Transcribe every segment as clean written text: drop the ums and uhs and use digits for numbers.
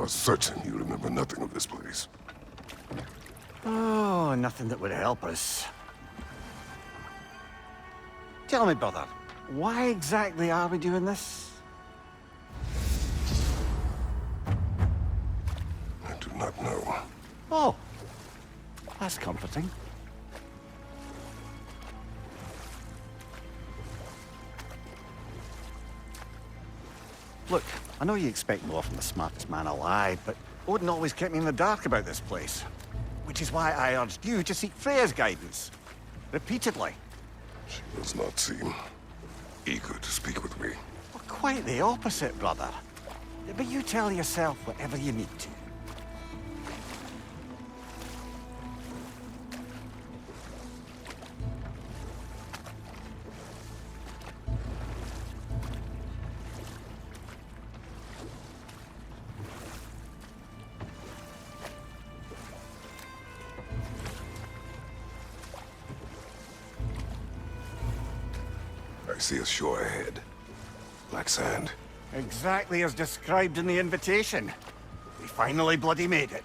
certain you remember nothing of this place. Oh, nothing that would help us. Tell me, brother, why exactly are we doing this? I do not know. Oh, that's comforting. Look, I know you expect more from the smartest man alive, but Odin always kept me in the dark about this place. Which is why I urged you to seek Freya's guidance. Repeatedly. She does not seem eager to speak with me. Well, quite the opposite, brother. But you tell yourself whatever you need to. I see a shore ahead. Black sand. Exactly as described in the invitation. We finally bloody made it.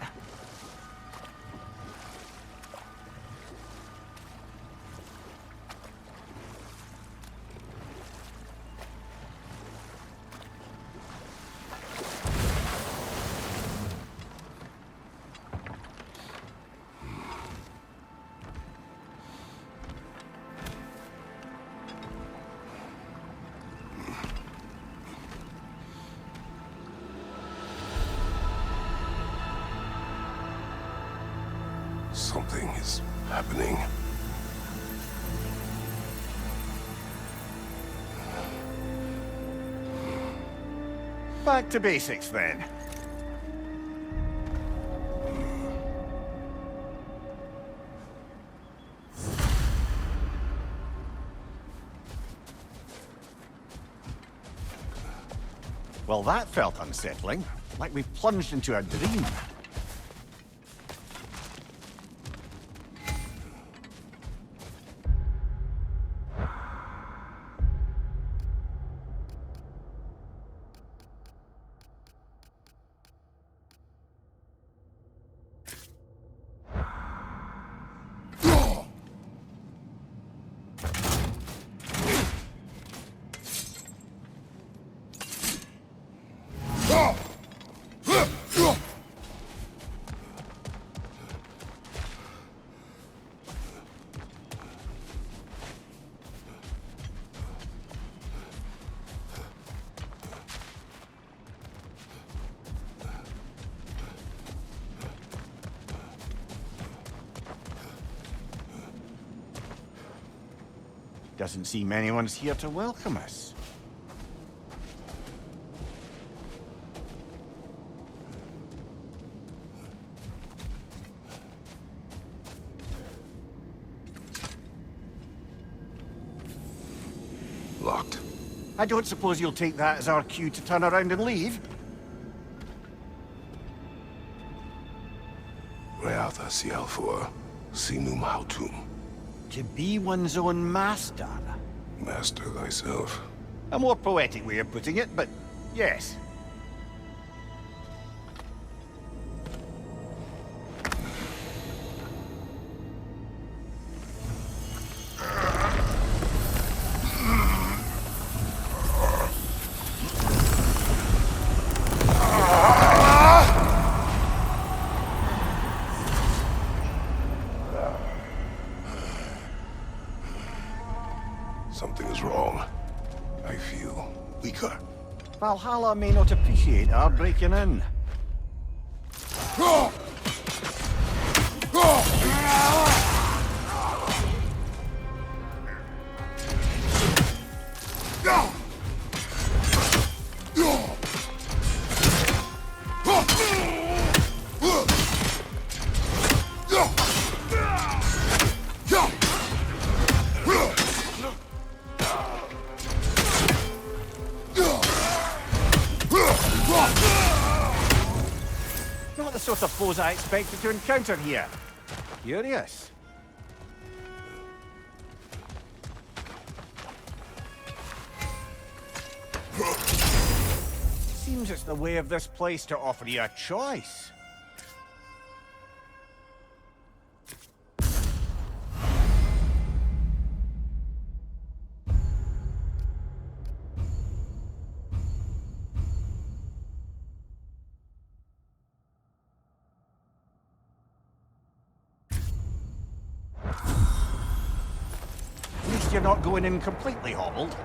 Something is happening. Back to basics, then. Well, that felt unsettling. Like we plunged into a dream. Doesn't seem anyone's here to welcome us. Locked. I don't suppose you'll take that as our cue to turn around and leave? Reatha Sialfor, Sinum Hautum. To be one's own master. Master thyself. A more poetic way of putting it, but yes. Something is wrong. I feel weaker. Valhalla may not appreciate our breaking in. Not the sort of foes I expected to encounter here. Curious. Seems it's the way of this place to offer you a choice. At least you're not going in completely hobbled.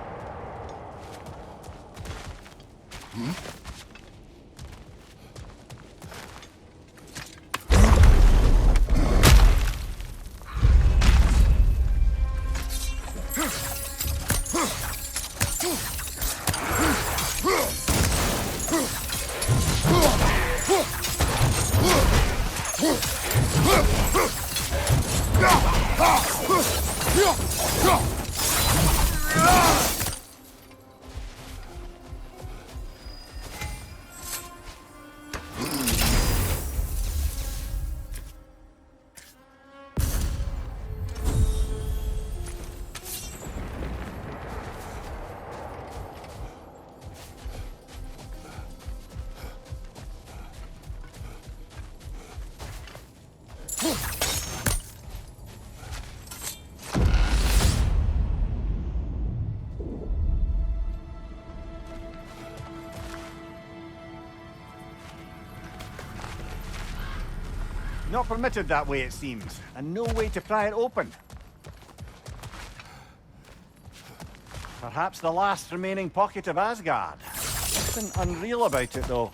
Not permitted that way, it seems, and no way to pry it open. Perhaps the last remaining pocket of Asgard. Nothing unreal about it, though.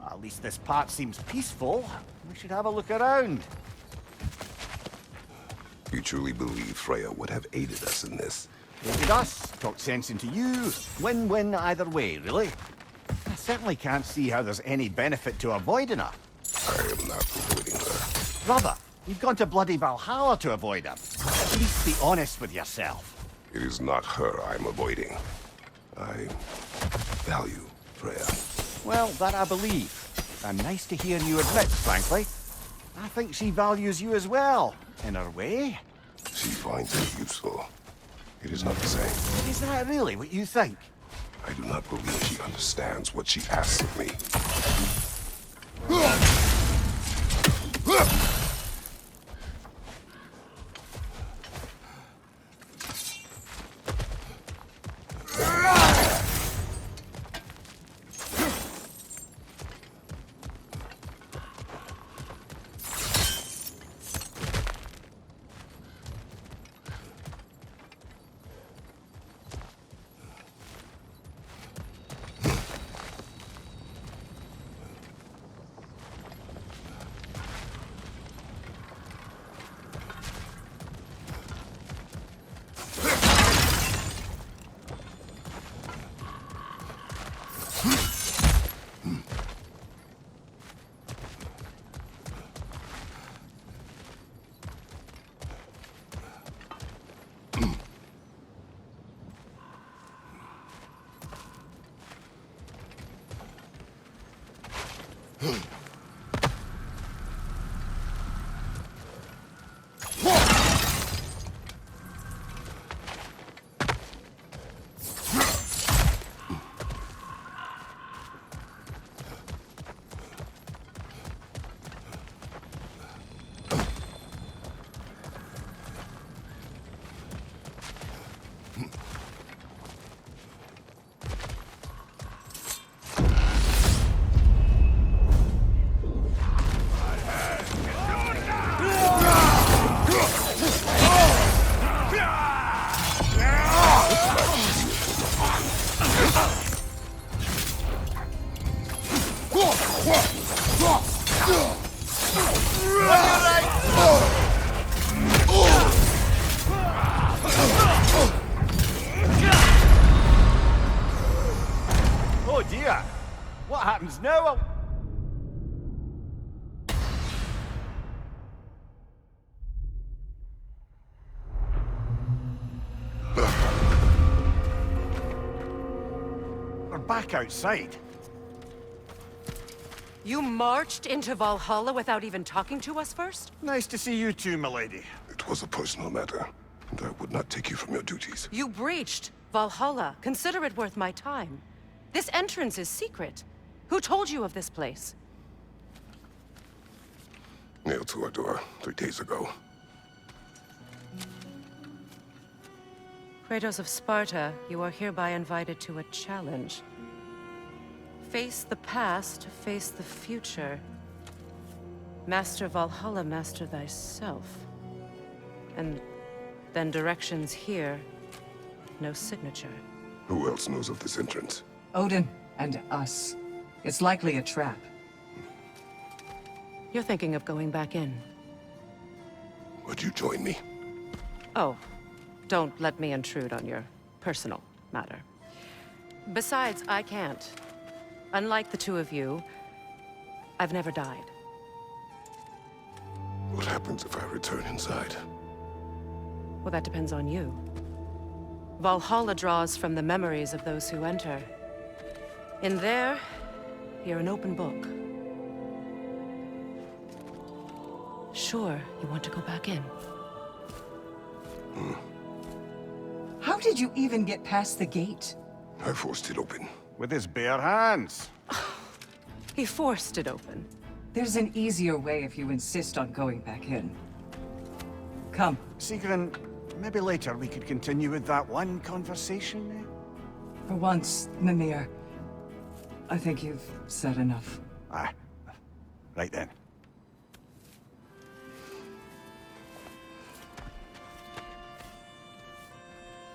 At least this part seems peaceful. We should have a look around. You truly believe Freya would have aided us in this? Aided us, talked sense into you. Win-win either way, really. I certainly can't see how there's any benefit to avoiding her. I am not avoiding her. Brother, you've gone to bloody Valhalla to avoid her. At least be honest with yourself. It is not her I'm avoiding. I value Freya. Well, that I believe. And nice to hear you admit, frankly. I think she values you as well, in her way. She finds it useful. It is not the same. Is that really what you think? I do not believe she understands what she asks of me. Oh dear! What happens now? We're back outside. You marched into Valhalla without even talking to us first? Nice to see you too, milady. It was a personal matter, and I would not take you from your duties. You breached Valhalla. Consider it worth my time. This entrance is secret. Who told you of this place? Nailed to our door 3 days ago. Kratos of Sparta, you are hereby invited to a challenge. Face the past, face the future. Master Valhalla, master thyself. And then directions here, no signature. Who else knows of this entrance? Odin and us. It's likely a trap. You're thinking of going back in. Would you join me? Oh, don't let me intrude on your personal matter. Besides, I can't. Unlike the two of you, I've never died. What happens if I return inside? Well, that depends on you. Valhalla draws from the memories of those who enter. In there, you're an open book. Sure, you want to go back in. How did you even get past the gate? I forced it open. With his bare hands. He forced it open. There's an easier way if you insist on going back in. Come. Sigrun, maybe later we could continue with that one conversation, eh? For once, Mimir, I think you've said enough. Ah, right then.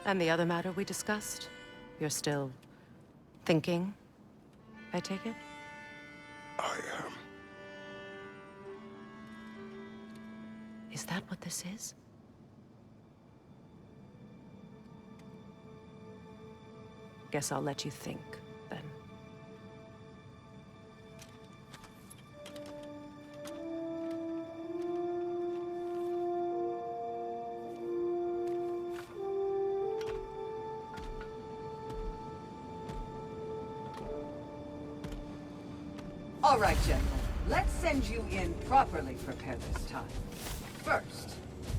And the other matter we discussed? You're still thinking, I take it? I am. Is that what this is? Guess I'll let you think, then. All right, General. Let's send you in properly prepared this time. First,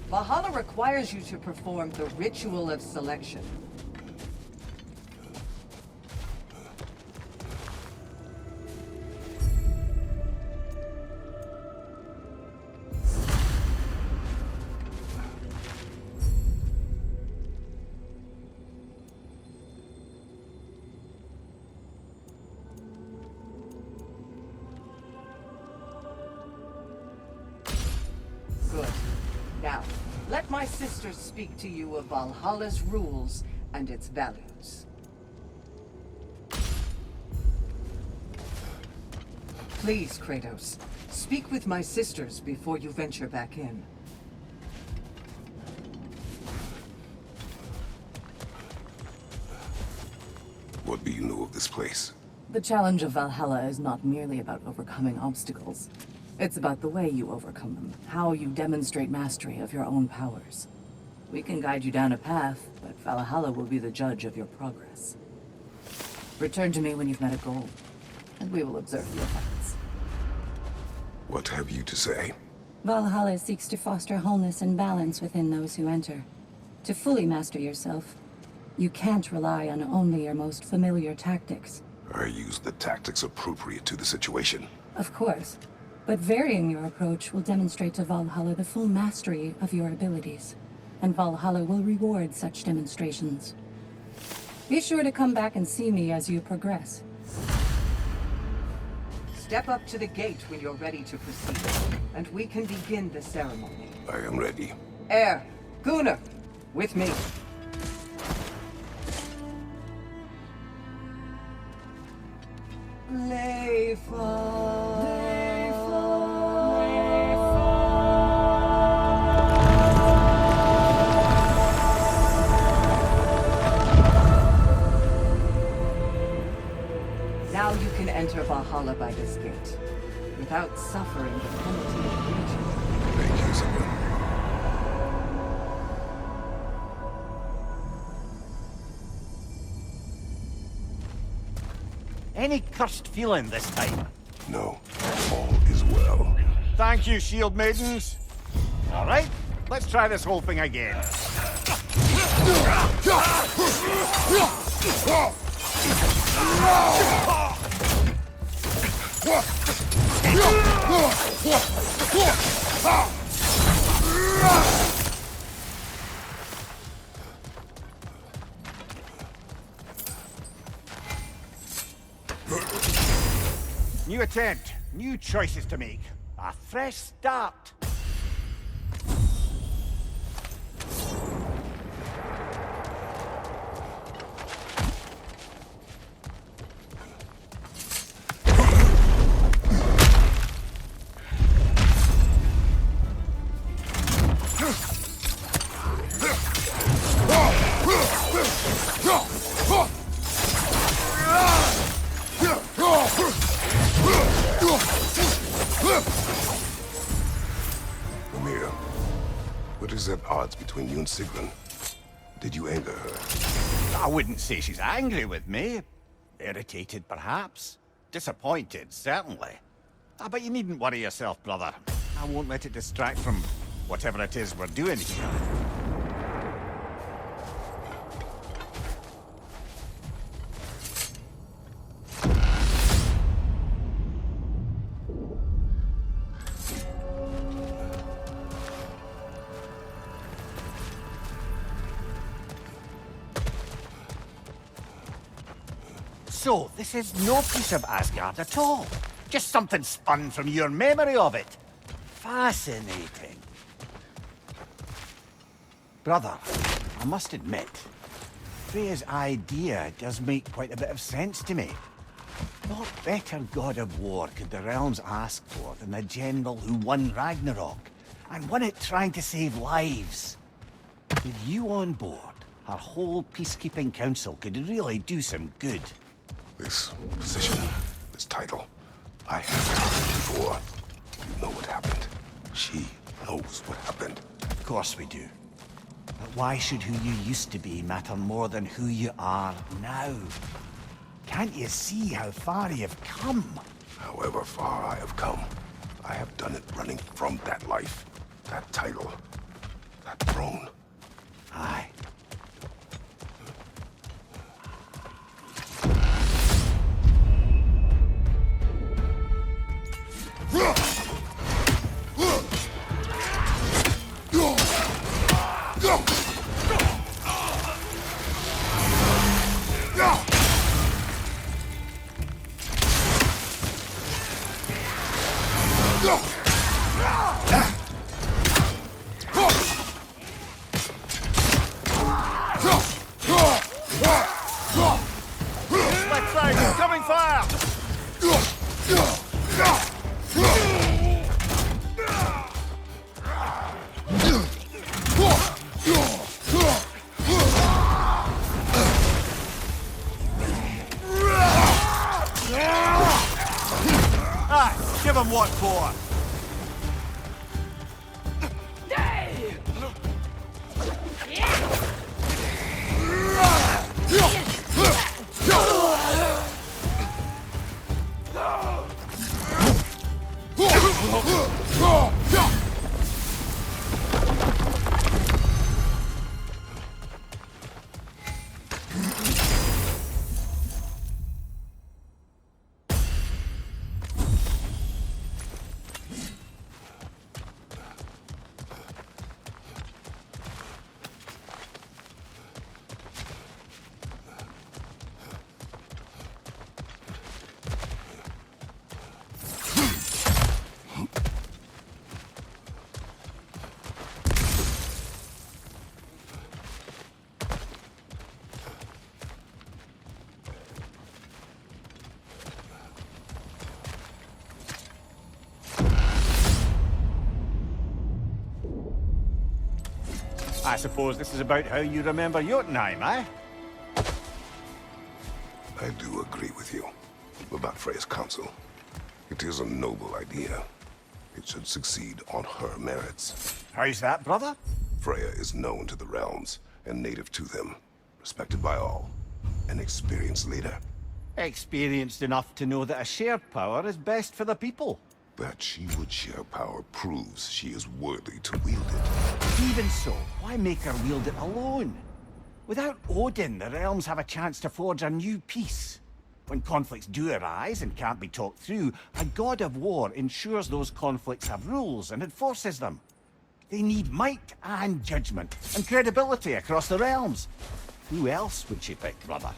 Valhalla requires you to perform the ritual of selection. Good. Now, let my sister speak to you of Valhalla's rules and its values. Please, Kratos, speak with my sisters before you venture back in. What do you know of this place? The challenge of Valhalla is not merely about overcoming obstacles. It's about the way you overcome them, how you demonstrate mastery of your own powers. We can guide you down a path, but Valhalla will be the judge of your progress. Return to me when you've met a goal, and we will observe the effects. What have you to say? Valhalla seeks to foster wholeness and balance within those who enter. To fully master yourself, you can't rely on only your most familiar tactics. I use the tactics appropriate to the situation. Of course, but varying your approach will demonstrate to Valhalla the full mastery of your abilities, and Valhalla will reward such demonstrations. Be sure to come back and see me as you progress. Step up to the gate when you're ready to proceed, and we can begin the ceremony. I am ready. Air, Gunnar, with me. Now you can enter Valhalla by this gate, without suffering the penalty of breaching. Thank you, Sigrun. Any cursed feeling this time? No, all is well. Thank you, shield maidens. All right, let's try this whole thing again. New attempt, new choices to make. A fresh start. Amir, what is at odds between you and Sigrun? Did you anger her? I wouldn't say she's angry with me. Irritated, perhaps. Disappointed, certainly. But you needn't worry yourself, brother. I won't let it distract from whatever it is we're doing here. So, this is no piece of Asgard at all. Just something spun from your memory of it. Fascinating. Brother, I must admit, Freya's idea does make quite a bit of sense to me. What better god of war could the realms ask for than the general who won Ragnarok, and won it trying to save lives? With you on board, our whole peacekeeping council could really do some good. This position, this title, I have done it before. You know what happened. She knows what happened. Of course we do. But why should who you used to be matter more than who you are now? Can't you see how far you've come? However far I have come, I have done it running from that life, that title, that throne. Aye. Left side, coming fire! Ah, give him what for! I suppose this is about how you remember Jotunheim, eh? I do agree with you about Freya's council. It is a noble idea. It should succeed on her merits. How's that, brother? Freya is known to the realms and native to them, respected by all, an experienced leader. Experienced enough to know that a shared power is best for the people. That she would share power proves she is worthy to wield it. Even so, why make her wield it alone? Without Odin, the realms have a chance to forge a new peace. When conflicts do arise and can't be talked through, a god of war ensures those conflicts have rules and enforces them. They need might and judgment, and credibility across the realms. Who else would she pick, brother?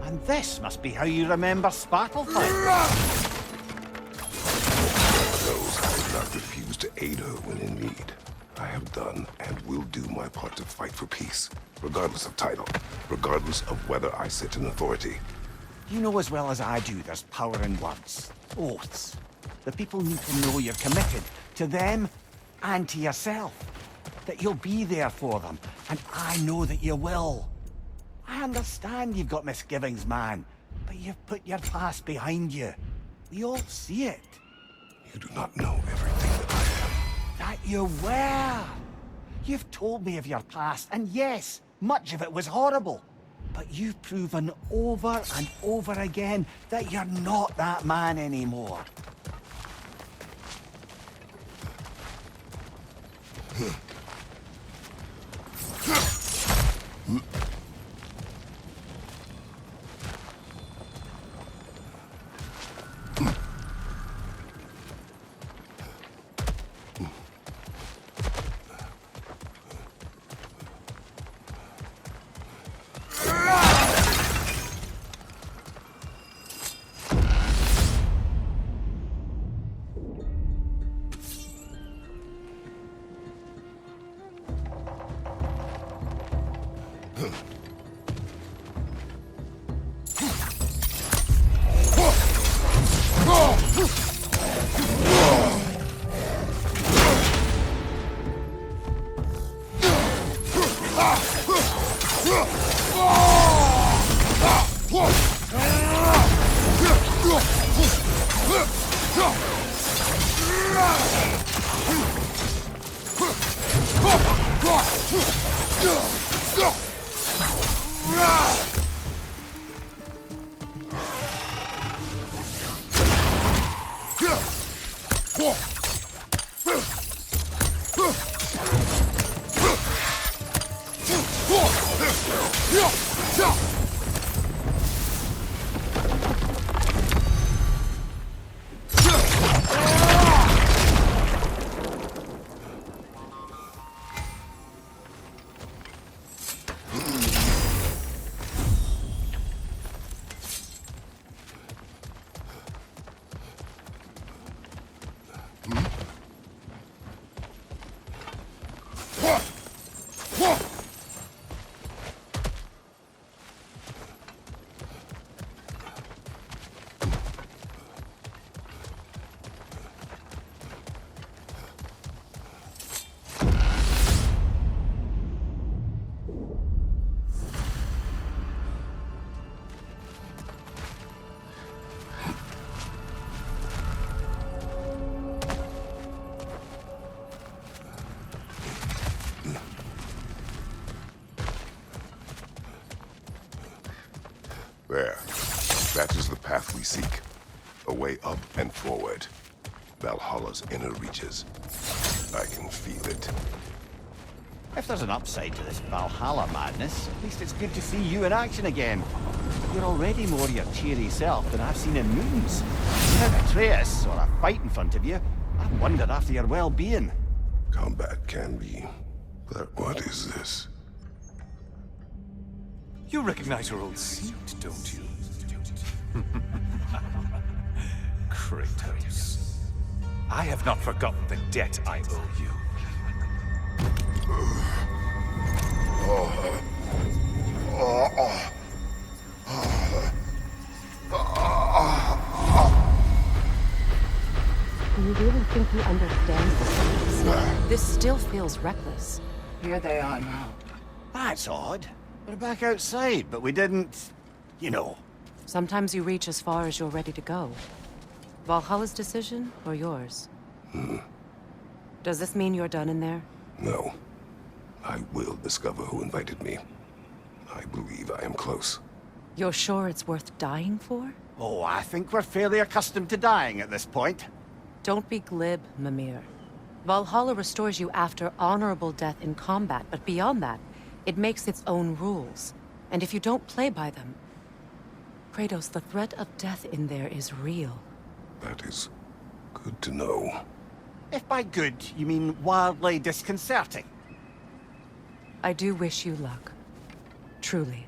And this must be how you remember Spartlefight. Knows I did not refuse to aid her when in need. I have done and will do my part to fight for peace, regardless of title, regardless of whether I sit in authority. You know as well as I do there's power in words, oaths. The people need to know you're committed to them and to yourself. That you'll be there for them, and I know that you will. I understand you've got misgivings, man, but you've put your past behind you. We all see it. You do not know everything that I am. That you were. You've told me of your past, and yes, much of it was horrible. But you've proven over and over again that you're not that man anymore. There. That is the path we seek. A way up and forward. Valhalla's inner reaches. I can feel it. If there's an upside to this Valhalla madness, at least it's good to see you in action again. You're already more your cheery self than I've seen in moons. Without Atreus or a fight in front of you, I've wondered after your well-being. Combat can be... But what is this? You recognize your old seat, don't you? Kratos. I have not forgotten the debt I owe you. Do you really think he understands this? This still feels reckless. Here they are now. That's odd. We're back outside, but we didn't... you know. Sometimes you reach as far as you're ready to go. Valhalla's decision, or yours? Does this mean you're done in there? No. I will discover who invited me. I believe I am close. You're sure it's worth dying for? Oh, I think we're fairly accustomed to dying at this point. Don't be glib, Mimir. Valhalla restores you after honorable death in combat, but beyond that, it makes its own rules. And if you don't play by them... Kratos, the threat of death in there is real. That is good to know. If by good, you mean wildly disconcerting. I do wish you luck. Truly.